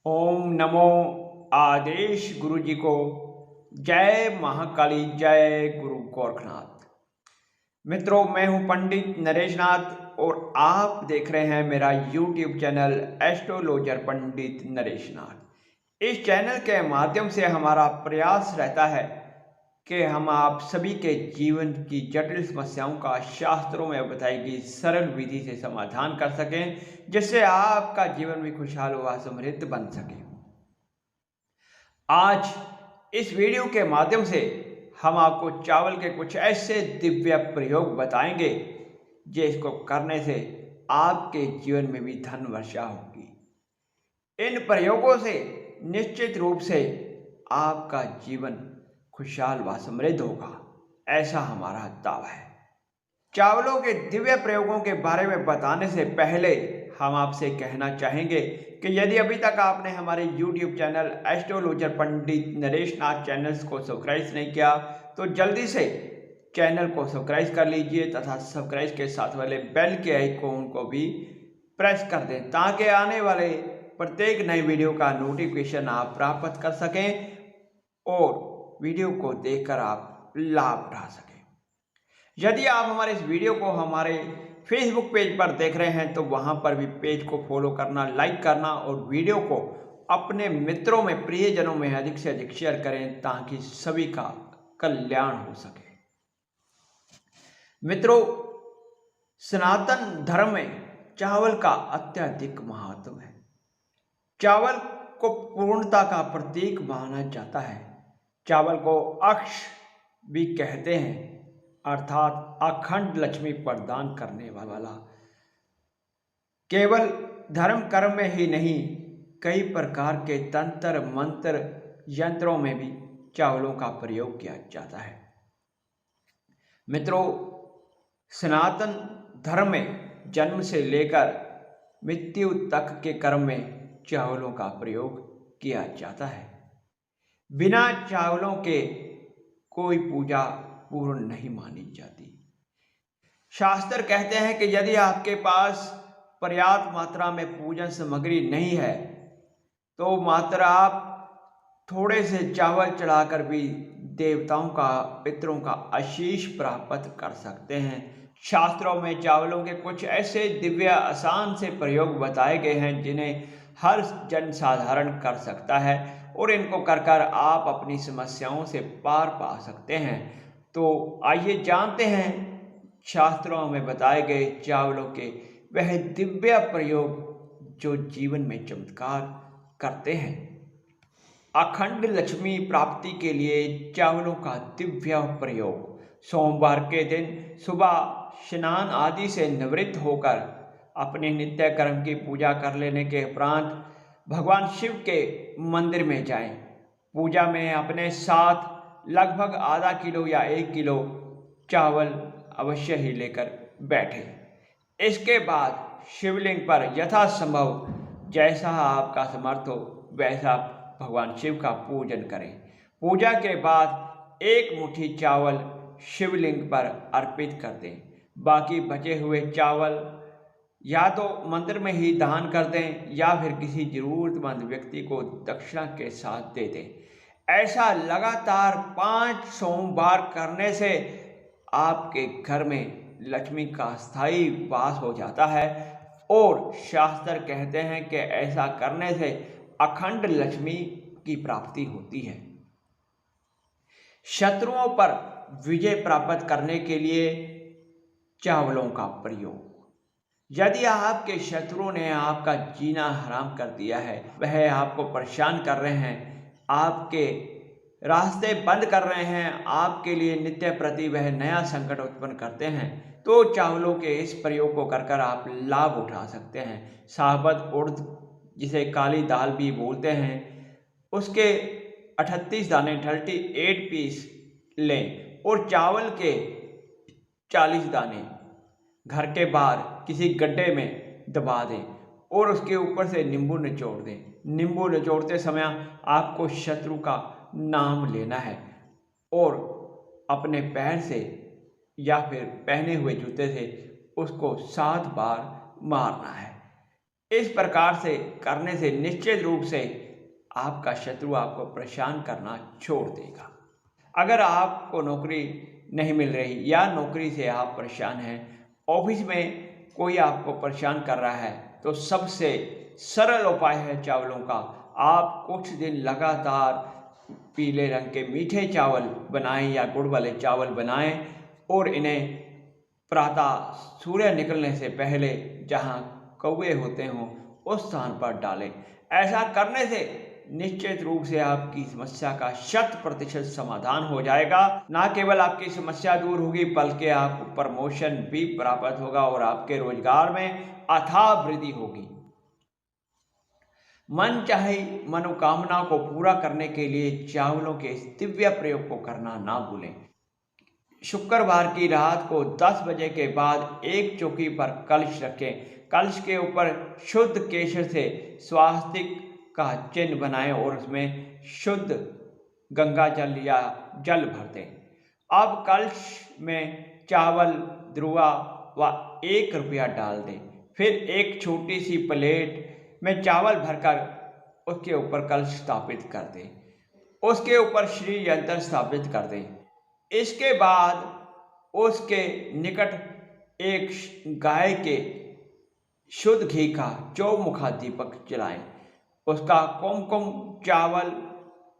ओम नमो आदेश गुरु जी को। जय महाकाली, जय गुरु गोरखनाथ। मित्रों, मैं हूं पंडित नरेश नाथ और आप देख रहे हैं मेरा यूट्यूब चैनल एस्ट्रोलॉजर पंडित नरेश नाथ। इस चैनल के माध्यम से हमारा प्रयास रहता है कि हम आप सभी के जीवन की जटिल समस्याओं का शास्त्रों में बताई गई सरल विधि से समाधान कर सकें, जिससे आपका जीवन भी खुशहाल व समृद्ध बन सके। आज इस वीडियो के माध्यम से हम आपको चावल के कुछ ऐसे दिव्य प्रयोग बताएंगे जिसको करने से आपके जीवन में भी धन वर्षा होगी। इन प्रयोगों से निश्चित रूप से आपका जीवन खुशहाल व समृद्ध होगा, ऐसा हमारा दावा है। चावलों के दिव्य प्रयोगों के बारे में बताने से पहले हम आपसे कहना चाहेंगे कि यदि अभी तक आपने हमारे YouTube चैनल एस्ट्रोलॉजर पंडित नरेश नाथ चैनल्स को सब्सक्राइब नहीं किया तो जल्दी से चैनल को सब्सक्राइब कर लीजिए तथा सब्सक्राइब के साथ वाले बेल के आइकॉन को भी प्रेस कर दें ताकि आने वाले प्रत्येक नई वीडियो का नोटिफिकेशन आप प्राप्त कर सकें और वीडियो को देखकर आप लाभ उठा सकें। यदि आप हमारे इस वीडियो को हमारे फेसबुक पेज पर देख रहे हैं तो वहां पर भी पेज को फॉलो करना, लाइक करना और वीडियो को अपने मित्रों में, प्रियजनों में अधिक से अधिक शेयर करें ताकि सभी का कल्याण हो सके। मित्रों, सनातन धर्म में चावल का अत्यधिक महत्व है। चावल को पूर्णता का प्रतीक माना जाता है। चावल को अक्ष भी कहते हैं, अर्थात अखंड लक्ष्मी प्रदान करने वाला। केवल धर्म कर्म में ही नहीं, कई प्रकार के तंत्र मंत्र यंत्रों में भी चावलों का प्रयोग किया जाता है। मित्रों, सनातन धर्म में जन्म से लेकर मृत्यु तक के कर्म में चावलों का प्रयोग किया जाता है। बिना चावलों के कोई पूजा पूर्ण नहीं मानी जाती। शास्त्र कहते हैं कि यदि आपके पास पर्याप्त मात्रा में पूजन सामग्री नहीं है तो मात्र आप थोड़े से चावल चढ़ाकर भी देवताओं का, पितरों का आशीष प्राप्त कर सकते हैं। शास्त्रों में चावलों के कुछ ऐसे दिव्य आसान से प्रयोग बताए गए हैं जिन्हें हर जन साधारण कर सकता है और इनको कर आप अपनी समस्याओं से पार पा सकते हैं। तो आइए जानते हैं शास्त्रों में बताए गए चावलों के वह दिव्य प्रयोग जो जीवन में चमत्कार करते हैं। अखंड लक्ष्मी प्राप्ति के लिए चावलों का दिव्य प्रयोग। सोमवार के दिन सुबह स्नान आदि से निवृत्त होकर अपने नित्य कर्म की पूजा कर लेने के उपरांत भगवान शिव के मंदिर में जाएं। पूजा में अपने साथ लगभग आधा किलो या 1 किलो चावल अवश्य ही लेकर बैठें। इसके बाद शिवलिंग पर यथासंभव जैसा आपका समर्थ हो वैसा भगवान शिव का पूजन करें। पूजा के बाद 1 मुट्ठी चावल शिवलिंग पर अर्पित कर दें। बाकी बचे हुए चावल या तो मंदिर में ही दान कर दें या फिर किसी जरूरतमंद व्यक्ति को दक्षिणा के साथ दे दें। ऐसा लगातार 5 सोमवार करने से आपके घर में लक्ष्मी का स्थायी वास हो जाता है और शास्त्र कहते हैं कि ऐसा करने से अखंड लक्ष्मी की प्राप्ति होती है। शत्रुओं पर विजय प्राप्त करने के लिए चावलों का प्रयोग। यदि आपके शत्रुओं ने आपका जीना हराम कर दिया है, वह आपको परेशान कर रहे हैं, आपके रास्ते बंद कर रहे हैं, आपके लिए नित्य प्रति वह नया संकट उत्पन्न करते हैं, तो चावलों के इस प्रयोग को कर आप लाभ उठा सकते हैं। साबुत उड़द, जिसे काली दाल भी बोलते हैं, उसके 38 दाने 38 पीस लें और चावल के 40 दाने घर के बाहर किसी गड्ढे में दबा दें और उसके ऊपर से नींबू निचोड़ दें। नींबू निचोड़ते समय आपको शत्रु का नाम लेना है और अपने पैर से या फिर पहने हुए जूते से उसको 7 बार मारना है। इस प्रकार से करने से निश्चित रूप से आपका शत्रु आपको परेशान करना छोड़ देगा। अगर आपको नौकरी नहीं मिल रही या नौकरी से आप परेशान हैं, ऑफिस में कोई आपको परेशान कर रहा है, तो सबसे सरल उपाय है चावलों का। आप कुछ दिन लगातार पीले रंग के मीठे चावल बनाएं या गुड़ वाले चावल बनाएं और इन्हें प्रातः सूर्य निकलने से पहले जहां कौवे होते हों उस स्थान पर डालें। ऐसा करने से निश्चित रूप से आपकी समस्या का 100% समाधान हो जाएगा। ना केवल आपकी समस्या दूर होगी बल्कि आपको प्रमोशन भी प्राप्त होगा और आपके रोजगार में अथाह वृद्धि होगी। मन चाहे मनोकामना को पूरा करने के लिए चावलों के इस दिव्य प्रयोग को करना ना भूलें। शुक्रवार की रात को 10 बजे के बाद एक चौकी पर कलश रखें। कलश के ऊपर शुद्ध केसर से स्वास्तिक का चिन्ह बनाएं और उसमें शुद्ध गंगा जल या जल भर दें। अब कलश में चावल ध्रुवा व 1 रुपया डाल दें। फिर एक छोटी सी प्लेट में चावल भरकर उसके ऊपर कलश स्थापित कर दें। उसके ऊपर श्री यंत्र स्थापित कर दें। इसके बाद उसके निकट एक गाय के शुद्ध घी का चौमुखा दीपक जलाएं। उसका कुमकुम चावल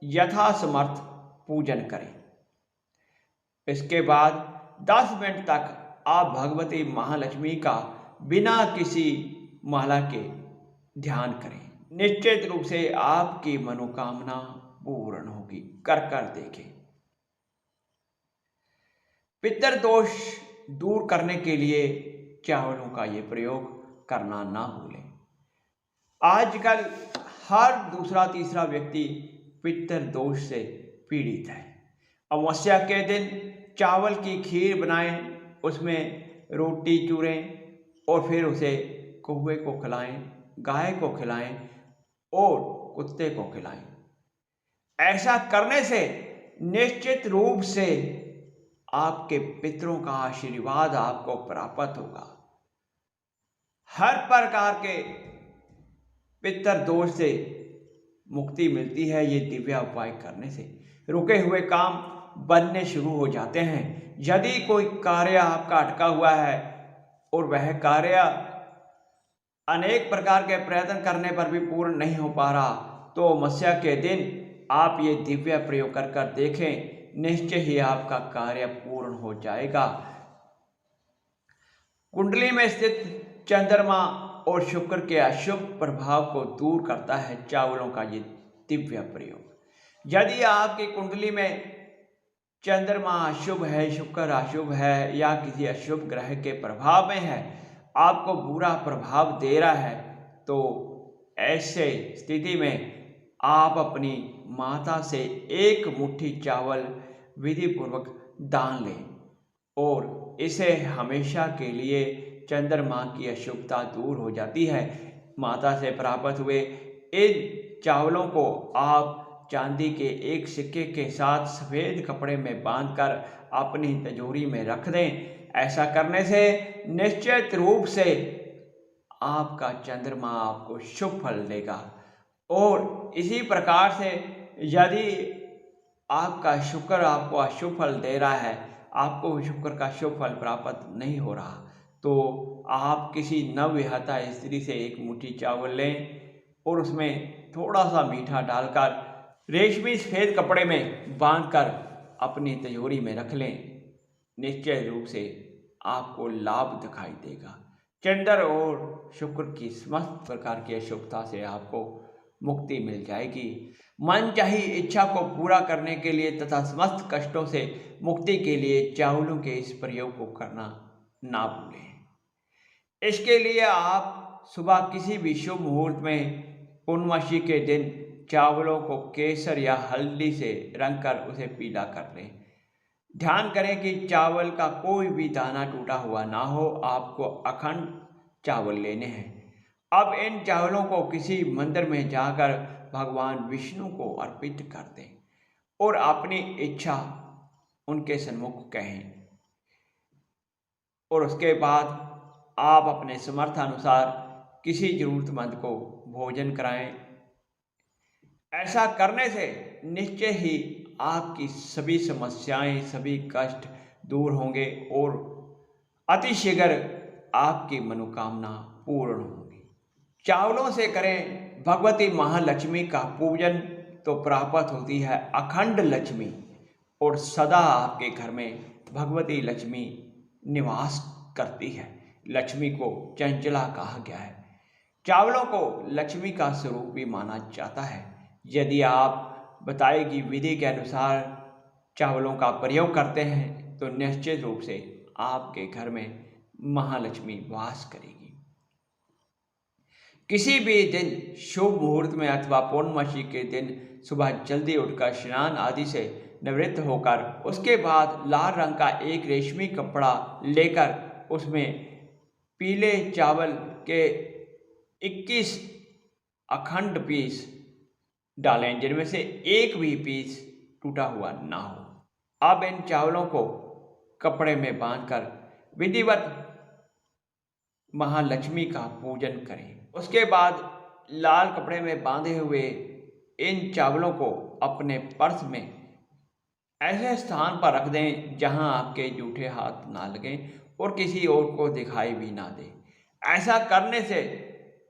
यथासमर्थ पूजन करें। इसके बाद 10 मिनट तक आप भगवती महालक्ष्मी का बिना किसी माला के ध्यान करें। निश्चित रूप से आपकी मनोकामना पूर्ण होगी। कर देखें। पितृदोष दूर करने के लिए चावलों का ये प्रयोग करना ना भूलें। आजकल हर दूसरा तीसरा व्यक्ति पितृदोष से पीड़ित है। अमावस्या के दिन चावल की खीर बनाएं, उसमें रोटी चूरें और फिर उसे कौवे को खिलाएं, गाय को खिलाएं और कुत्ते को खिलाएं। ऐसा करने से निश्चित रूप से आपके पितरों का आशीर्वाद आपको प्राप्त होगा। हर प्रकार के पितृ दोष से मुक्ति मिलती है ये दिव्य उपाय करने से। रुके हुए काम बनने शुरू हो जाते हैं। यदि कोई कार्य आपका अटका हुआ है और वह कार्य अनेक प्रकार के प्रयत्न करने पर भी पूर्ण नहीं हो पा रहा, तो अमावस्या के दिन आप ये दिव्य प्रयोग कर देखें। निश्चय ही आपका कार्य पूर्ण हो जाएगा। कुंडली में स्थित चंद्रमा और शुक्र के अशुभ प्रभाव को दूर करता है चावलों का ये दिव्य प्रयोग। यदि आपकी कुंडली में चंद्रमा अशुभ है, शुक्र अशुभ है या किसी अशुभ ग्रह के प्रभाव में है, आपको बुरा प्रभाव दे रहा है, तो ऐसे स्थिति में आप अपनी माता से 1 मुट्ठी चावल विधि पूर्वक दान लें और इसे हमेशा के लिए चंद्रमा की अशुभता दूर हो जाती है। माता से प्राप्त हुए इन चावलों को आप चांदी के एक सिक्के के साथ सफ़ेद कपड़े में बांधकर अपनी तिजोरी में रख दें। ऐसा करने से निश्चित रूप से आपका चंद्रमा आपको शुभ फल देगा। और इसी प्रकार से यदि आपका शुक्र आपको अशुभ फल दे रहा है, आपको शुक्र का शुभ फल प्राप्त नहीं हो रहा, तो आप किसी नवविवाहिता स्त्री से 1 मुट्ठी चावल लें और उसमें थोड़ा सा मीठा डालकर रेशमी सफ़ेद कपड़े में बांधकर अपनी तिजोरी में रख लें। निश्चय रूप से आपको लाभ दिखाई देगा। चंद्र और शुक्र की समस्त प्रकार की अशुभता से आपको मुक्ति मिल जाएगी। मन चाही इच्छा को पूरा करने के लिए तथा समस्त कष्टों से मुक्ति के लिए चावलों के इस प्रयोग को करना ना भूलें। इसके लिए आप सुबह किसी भी शुभ मुहूर्त में पूर्णमासी के दिन चावलों को केसर या हल्दी से रंग कर उसे पीला कर लें। ध्यान करें कि चावल का कोई भी दाना टूटा हुआ ना हो। आपको अखंड चावल लेने हैं। अब इन चावलों को किसी मंदिर में जाकर भगवान विष्णु को अर्पित कर दें और अपनी इच्छा उनके सन्मुख कहें और उसके बाद आप अपने समर्थ अनुसार किसी जरूरतमंद को भोजन कराएं। ऐसा करने से निश्चय ही आपकी सभी समस्याएं, सभी कष्ट दूर होंगे और अतिशीघ्र आपकी मनोकामना पूर्ण होगी। चावलों से करें भगवती महालक्ष्मी का पूजन तो प्राप्त होती है अखंड लक्ष्मी और सदा आपके घर में भगवती लक्ष्मी निवास करती है। लक्ष्मी को चंचला कहा गया है। चावलों को लक्ष्मी का स्वरूप भी माना जाता है। यदि आप बताई गई विधि के अनुसार चावलों का प्रयोग करते हैं तो निश्चित रूप से आपके घर में महालक्ष्मी वास करेगी। किसी भी दिन शुभ मुहूर्त में अथवा पूर्णमासी के दिन सुबह जल्दी उठकर स्नान आदि से निवृत्त होकर उसके बाद लाल रंग का एक रेशमी कपड़ा लेकर उसमें पीले चावल के 21 अखंड पीस डालें, जिनमें से एक भी पीस टूटा हुआ ना हो। अब इन चावलों को कपड़े में बांधकर विधिवत महालक्ष्मी का पूजन करें। उसके बाद लाल कपड़े में बांधे हुए इन चावलों को अपने पर्स में ऐसे स्थान पर रख दें जहां आपके जूठे हाथ ना लगें और किसी और को दिखाई भी ना दे। ऐसा करने से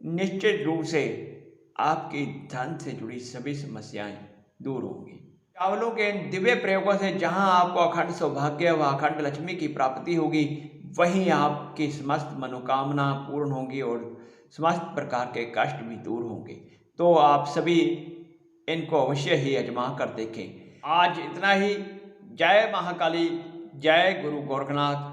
निश्चित रूप से आपकी धन से जुड़ी सभी समस्याएं दूर होंगी। चावलों के इन दिव्य प्रयोगों से जहां आपको अखंड सौभाग्य व अखंड लक्ष्मी की प्राप्ति होगी, वहीं आपकी समस्त मनोकामना पूर्ण होंगी और समस्त प्रकार के कष्ट भी दूर होंगे। तो आप सभी इनको अवश्य ही आजमा कर देखें। आज इतना ही। जय महाकाली, जय गुरु गोरखनाथ।